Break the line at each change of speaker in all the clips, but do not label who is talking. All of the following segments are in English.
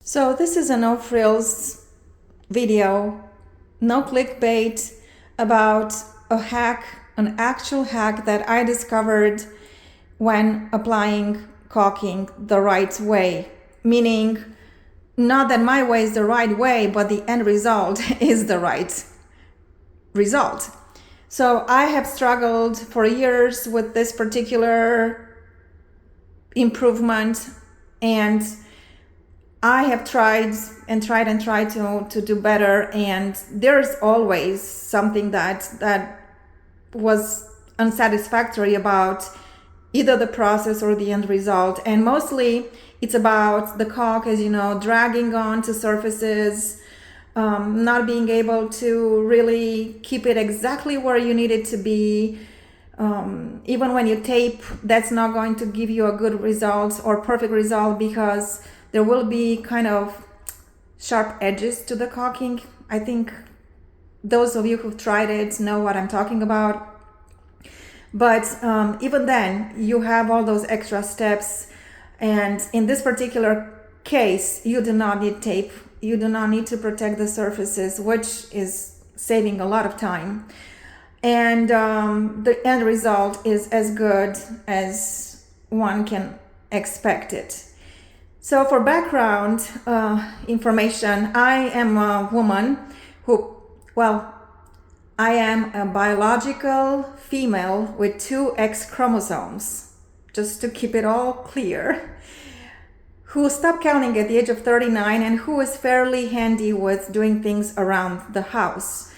So this is a no frills video, no clickbait, about a hack, an actual hack that I discovered when applying caulking the right way. Meaning, not that my way is the right way, but the end result is the right result. So I have struggled for years with this particular improvement, and I have tried to do better, and there's always something that was unsatisfactory about either the process or the end result. And mostly it's about the caulk, as you know, dragging on to surfaces, not being able to really keep it exactly where you need it to be. Even when you tape, that's not going to give you a good result or perfect result, because there will be kind of sharp edges to the caulking. I think those of you who've tried it know what I'm talking about. But even then, you have all those extra steps. And in this particular case, you do not need tape. You do not need to protect the surfaces, which is saving a lot of time. And the end result is as good as one can expect it. So for background information, I am a woman who, I am a biological female with 2 X chromosomes, just to keep it all clear, who stopped counting at the age of 39 and who is fairly handy with doing things around the house.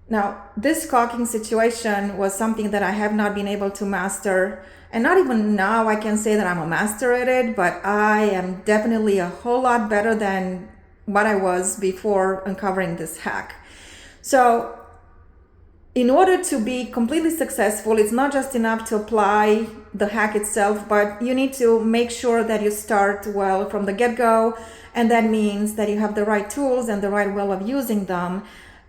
Now, this caulking situation was something that I have not been able to master, and not even now I can say that I'm a master at it, but I am definitely a whole lot better than what I was before uncovering this hack. So in order to be completely successful, it's not just enough to apply the hack itself, but you need to make sure that you start well from the get-go, and that means that you have the right tools and the right way of using them.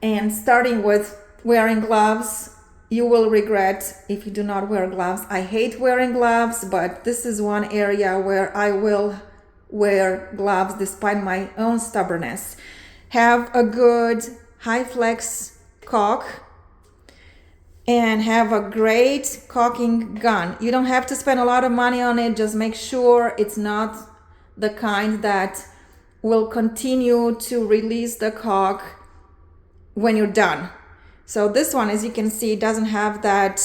And starting with wearing gloves, you will regret if you do not wear gloves. I hate wearing gloves, but this is one area where I will wear gloves despite my own stubbornness. Have a good high flex caulk and have a great caulking gun. You don't have to spend a lot of money on it. Just make sure it's not the kind that will continue to release the caulk when you're done. So this one, as you can see, doesn't have that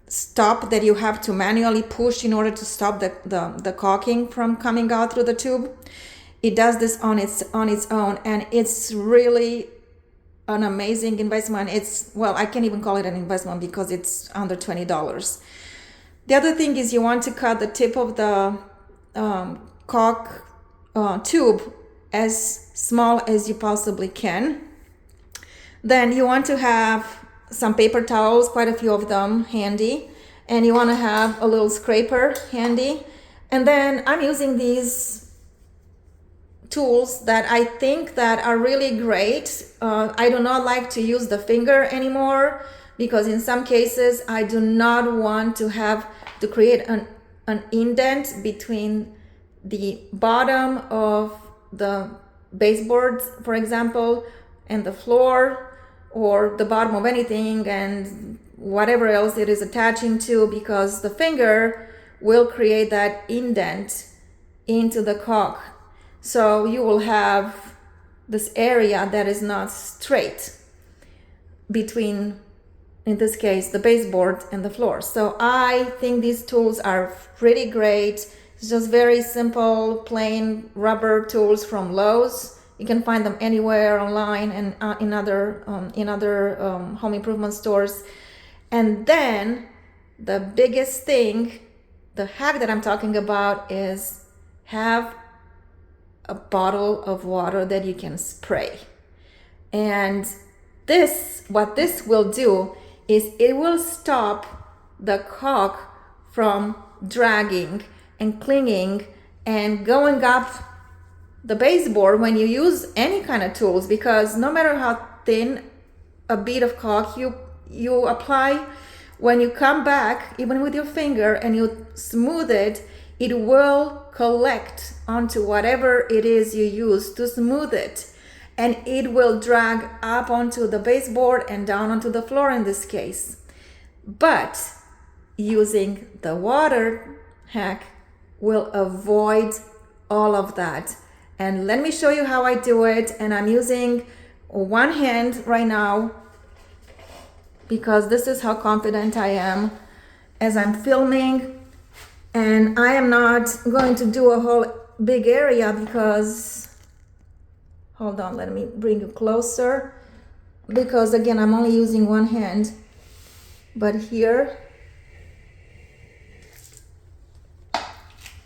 stop that you have to manually push in order to stop the caulking from coming out through the tube. It does this on its own, and it's really an amazing investment. I can't even call it an investment because it's under $20. The other thing is you want to cut the tip of the caulk tube as small as you possibly can. Then you want to have some paper towels, quite a few of them, handy. And you want to have a little scraper handy. And then I'm using these tools that I think that are really great. I do not like to use the finger anymore, because in some cases I do not want to have to create an indent between the bottom of the baseboard, for example, and the floor, or the bottom of anything and whatever else it is attaching to, because the finger will create that indent into the caulk. So you will have this area that is not straight between, in this case, the baseboard and the floor. So I think these tools are pretty great. It's just very simple, plain rubber tools from Lowe's. You can find them anywhere online and in other home improvement stores. And then the biggest thing, the hack that I'm talking about, is have a bottle of water that you can spray. And what this will do is it will stop the caulk from dragging and clinging and going up the baseboard when you use any kind of tools, because no matter how thin a bit of caulk you apply, when you come back, even with your finger, and you smooth it, it will collect onto whatever it is you use to smooth it, and it will drag up onto the baseboard and down onto the floor in this case. But using the water hack will avoid all of that. And let me show you how I do it. And I'm using one hand right now because this is how confident I am as I'm filming. And I am not going to do a whole big area because, hold on, let me bring you closer. Because again, I'm only using one hand. But here,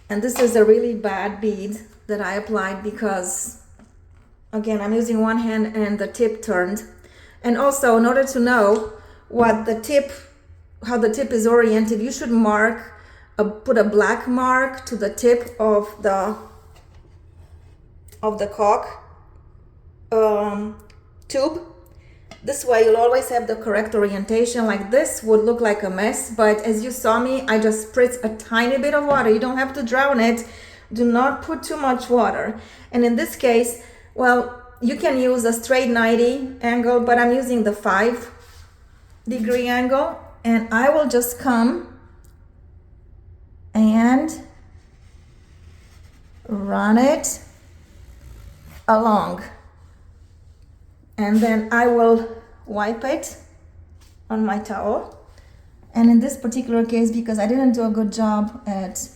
and this is a really bad bead that I applied because, again, I'm using one hand and the tip turned. And also, in order to know what the tip, how the tip is oriented, you should mark, put a black mark to the tip of the caulk tube. This way you'll always have the correct orientation. Like this would look like a mess, but as you saw me, I just spritzed a tiny bit of water. You don't have to drown it. Do not put too much water. And in this case, well, you can use a straight 90 angle, but I'm using the 5-degree angle, and I will just come and run it along. And then I will wipe it on my towel. And in this particular case, because I didn't do a good job at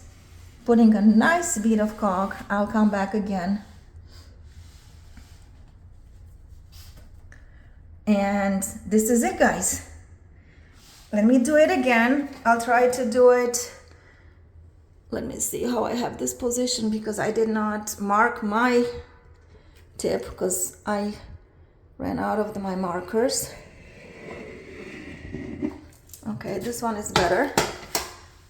putting a nice bead of caulk, I'll come back again. And this is it, guys. Let me do it again. I'll try to do it. Let me see how I have this position because I did not mark my tip because I ran out of my markers. Okay, this one is better.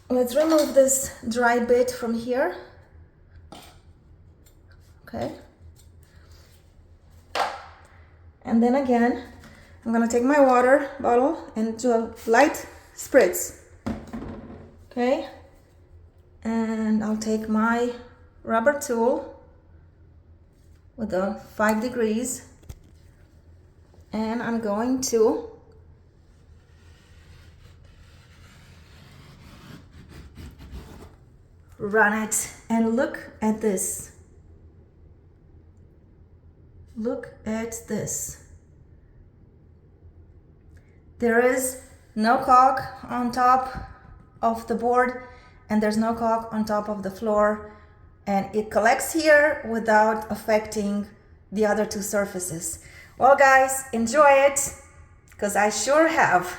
Let's remove this dry bit from here. Okay. And then again, I'm gonna take my water bottle and do a light spritz. Okay. And I'll take my rubber tool with the 5 degrees. And I'm going to run it, and look at this. Look at this. There is no caulk on top of the board, and there's no caulk on top of the floor, and it collects here without affecting the other two surfaces. Well, guys, enjoy it, because I sure have.